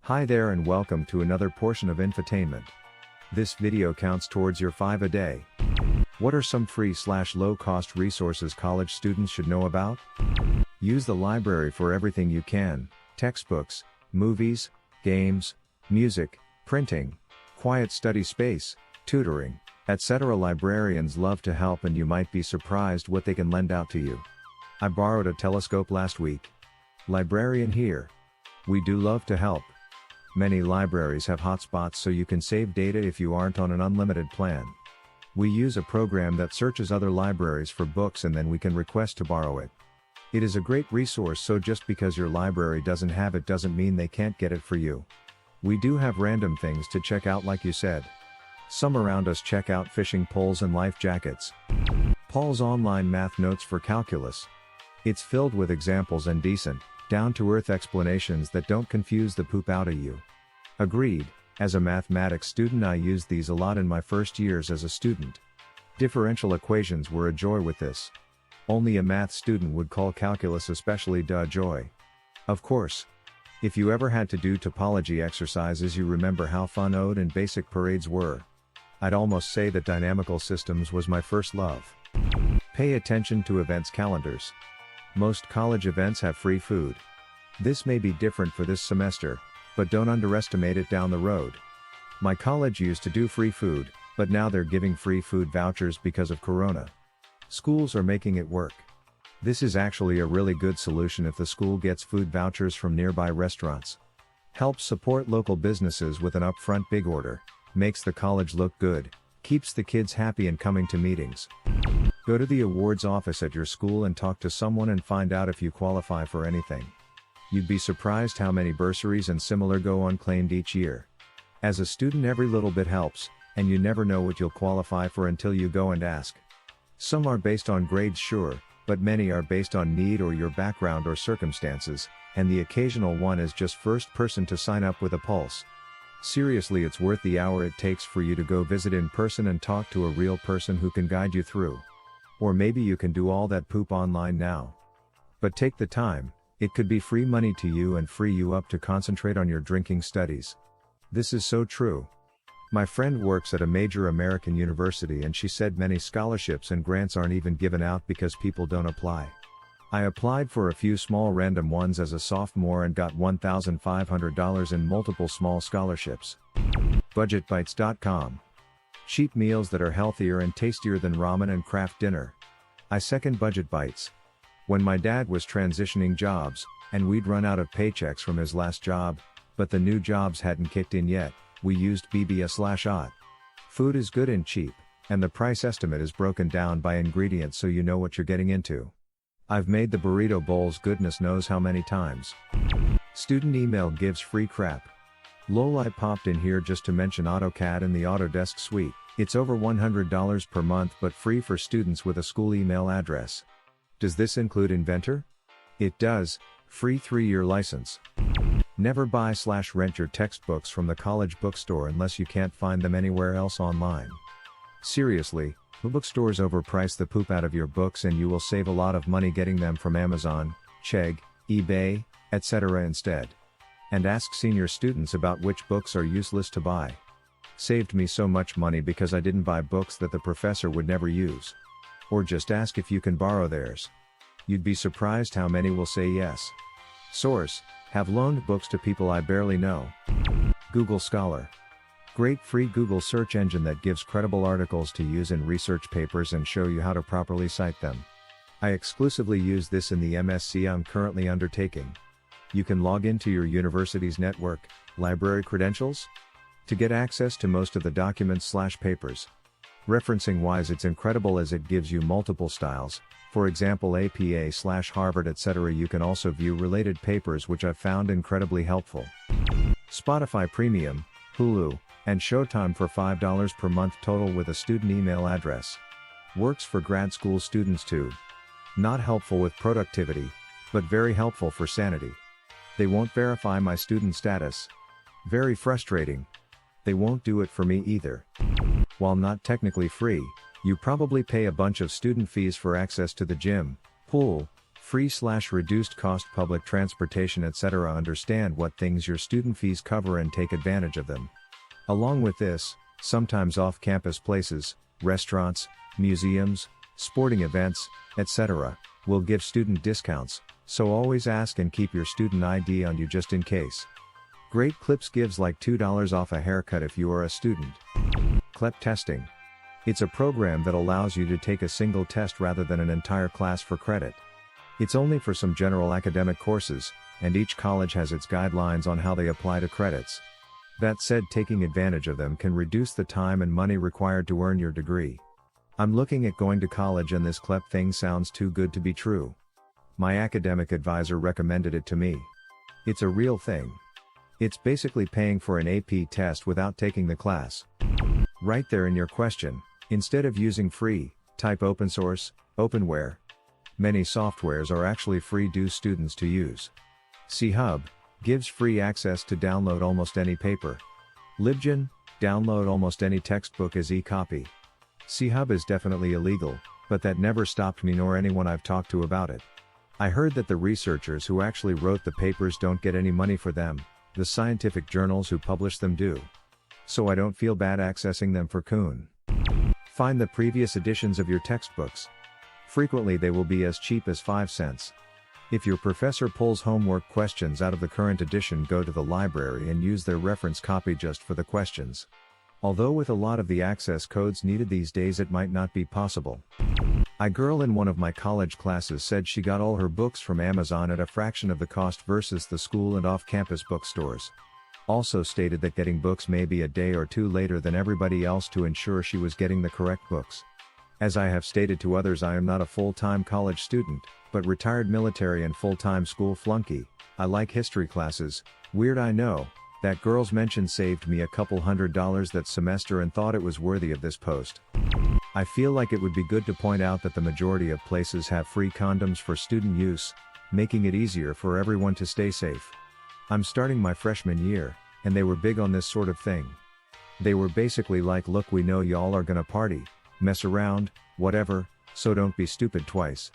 Hi there and welcome to another portion of infotainment. This video counts towards your 5 a day. What are some free/low-cost resources college students should know about? Use the library for everything you can: textbooks, movies, games, music, printing, quiet study space, tutoring, etc. Librarians love to help and you might be surprised what they can lend out to you. I borrowed a telescope last week. Librarian here. We do love to help. Many libraries have hotspots so you can save data if you aren't on an unlimited plan. We use a program that searches other libraries for books and then we can request to borrow it. It is a great resource, so just because your library doesn't have it doesn't mean they can't get it for you. We do have random things to check out, like you said. Some around us check out fishing poles and life jackets. Paul's online math notes for calculus. It's filled with examples and decent, down-to-earth explanations that don't confuse the poop out of you. Agreed. As a mathematics student, I used these a lot in my first years as a student. Differential equations were a joy with this. Only a math student would call calculus especially a joy. Of course. If you ever had to do topology exercises, you remember how fun ode and basic parades were. I'd almost say that dynamical systems was my first love. Pay attention to events calendars. Most college events have free food. This may be different for this semester, but don't underestimate it down the road. My college used to do free food, but now they're giving free food vouchers because of Corona. Schools are making it work. This is actually a really good solution if the school gets food vouchers from nearby restaurants. Helps support local businesses with an upfront big order, makes the college look good, keeps the kids happy and coming to meetings. Go to the awards office at your school and talk to someone and find out if you qualify for anything. You'd be surprised how many bursaries and similar go unclaimed each year. As a student, every little bit helps, and you never know what you'll qualify for until you go and ask. Some are based on grades, sure, but many are based on need or your background or circumstances, and the occasional one is just first person to sign up with a pulse. Seriously, it's worth the hour it takes for you to go visit in person and talk to a real person who can guide you through. Or maybe you can do all that poop online now. But take the time, it could be free money to you and free you up to concentrate on your drinking studies. This is so true. My friend works at a major American university and she said many scholarships and grants aren't even given out because people don't apply. I applied for a few small random ones as a sophomore and got $1,500 in multiple small scholarships. Budgetbites.com. Cheap meals that are healthier and tastier than ramen and craft dinner. I second Budget Bites. When my dad was transitioning jobs, and we'd run out of paychecks from his last job, but the new jobs hadn't kicked in yet, we used BBS/OT. Food is good and cheap, and the price estimate is broken down by ingredients so you know what you're getting into. I've made the burrito bowls goodness knows how many times. Student email gives free crap. Lol, I popped in here just to mention AutoCAD and the Autodesk suite. It's over $100 per month but free for students with a school email address. Does this include Inventor? It does. Free 3-year license. Never buy/rent your textbooks from the college bookstore unless you can't find them anywhere else online. Seriously, bookstores overprice the poop out of your books and you will save a lot of money getting them from Amazon, Chegg, eBay, etc. instead. And ask senior students about which books are useless to buy. Saved me so much money because I didn't buy books that the professor would never use. Or just ask if you can borrow theirs. You'd be surprised how many will say yes. Source: have loaned books to people I barely know. Google Scholar. Great free Google search engine that gives credible articles to use in research papers and show you how to properly cite them. I exclusively use this in the MSc I'm currently undertaking. You can log into your university's network, library credentials, to get access to most of the documents/papers. Referencing wise, it's incredible as it gives you multiple styles, for example APA/Harvard etc. You can also view related papers, which I've found incredibly helpful. Spotify Premium, Hulu, and Showtime for $5 per month total with a student email address. Works for grad school students too. Not helpful with productivity, but very helpful for sanity. They won't verify my student status. Very frustrating. They won't do it for me either. While not technically free, you probably pay a bunch of student fees for access to the gym, pool, Free/reduced cost public transportation etc. Understand what things your student fees cover and take advantage of them. Along with this, sometimes off-campus places, restaurants, museums, sporting events, etc., will give student discounts, so always ask and keep your student ID on you just in case. Great Clips gives like $2 off a haircut if you are a student. CLEP testing. It's a program that allows you to take a single test rather than an entire class for credit. It's only for some general academic courses, and each college has its guidelines on how they apply to credits. That said, taking advantage of them can reduce the time and money required to earn your degree. I'm looking at going to college and this CLEP thing sounds too good to be true. My academic advisor recommended it to me. It's a real thing. It's basically paying for an AP test without taking the class. Right there in your question, instead of using free, type open source, openware. Many softwares are actually free to students to use. C-Hub gives free access to download almost any paper. LibGen, download almost any textbook as e-copy. C-Hub is definitely illegal, but that never stopped me nor anyone I've talked to about it. I heard that the researchers who actually wrote the papers don't get any money for them, the scientific journals who publish them do. So I don't feel bad accessing them for Coon. Find the previous editions of your textbooks. Frequently they will be as cheap as 5 cents. If your professor pulls homework questions out of the current edition, go to the library and use their reference copy just for the questions. Although with a lot of the access codes needed these days it might not be possible. A girl in one of my college classes said she got all her books from Amazon at a fraction of the cost versus the school and off-campus bookstores. Also stated that getting books may be a day or two later than everybody else to ensure she was getting the correct books. As I have stated to others, I am not a full-time college student, but retired military and full-time school flunky. I like history classes. Weird, I know. That girl's mention saved me a couple $100 that semester and thought it was worthy of this post. I feel like it would be good to point out that the majority of places have free condoms for student use, making it easier for everyone to stay safe. I'm starting my freshman year, and they were big on this sort of thing. They were basically like, look, we know y'all are gonna party, mess around, whatever, so don't be stupid twice.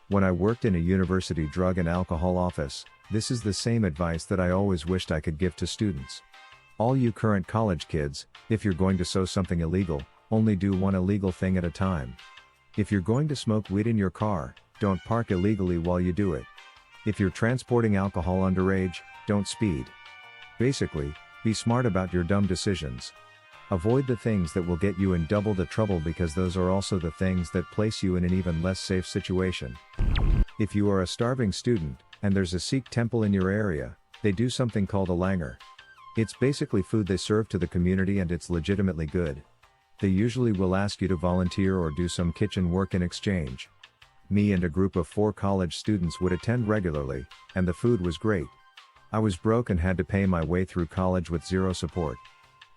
When I worked in a university drug and alcohol office, this is the same advice that I always wished I could give to students. All you current college kids, if you're going to sow something illegal, only do one illegal thing at a time. If you're going to smoke weed in your car, don't park illegally while you do it. If you're transporting alcohol underage, don't speed. Basically, be smart about your dumb decisions. Avoid the things that will get you in double the trouble, because those are also the things that place you in an even less safe situation. If you are a starving student, and there's a Sikh temple in your area, they do something called a langar. It's basically food they serve to the community and it's legitimately good. They usually will ask you to volunteer or do some kitchen work in exchange. Me and a group of 4 college students would attend regularly, and the food was great. I was broke and had to pay my way through college with zero support.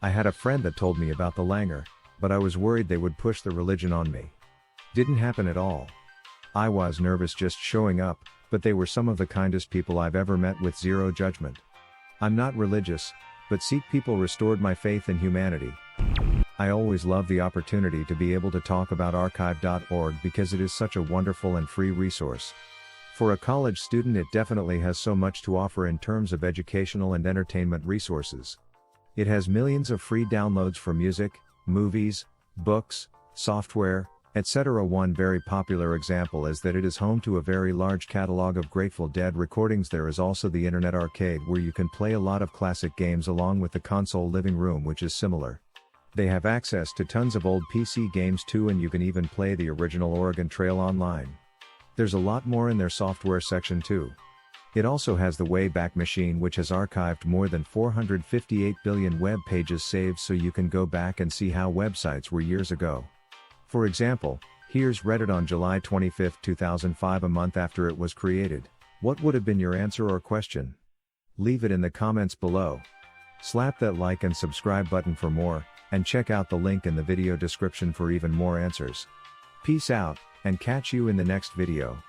I had a friend that told me about the langar, but I was worried they would push the religion on me. Didn't happen at all. I was nervous just showing up, but they were some of the kindest people I've ever met with zero judgment. I'm not religious, but Sikh people restored my faith in humanity. I always love the opportunity to be able to talk about archive.org because it is such a wonderful and free resource. For a college student, it definitely has so much to offer in terms of educational and entertainment resources. It has millions of free downloads for music, movies, books, software, etc. One very popular example is that it is home to a very large catalog of Grateful Dead recordings. There is also the Internet Arcade, where you can play a lot of classic games, along with the console living room, which is similar. They have access to tons of old PC games too, and you can even play the original Oregon Trail online. There's a lot more in their software section too. It also has the Wayback Machine, which has archived more than 458 billion web pages saved, so you can go back and see how websites were years ago. For example, here's Reddit on July 25, 2005, a month after it was created. What would have been your answer or question? Leave it in the comments below. Slap that like and subscribe button for more, and check out the link in the video description for even more answers. Peace out, and catch you in the next video.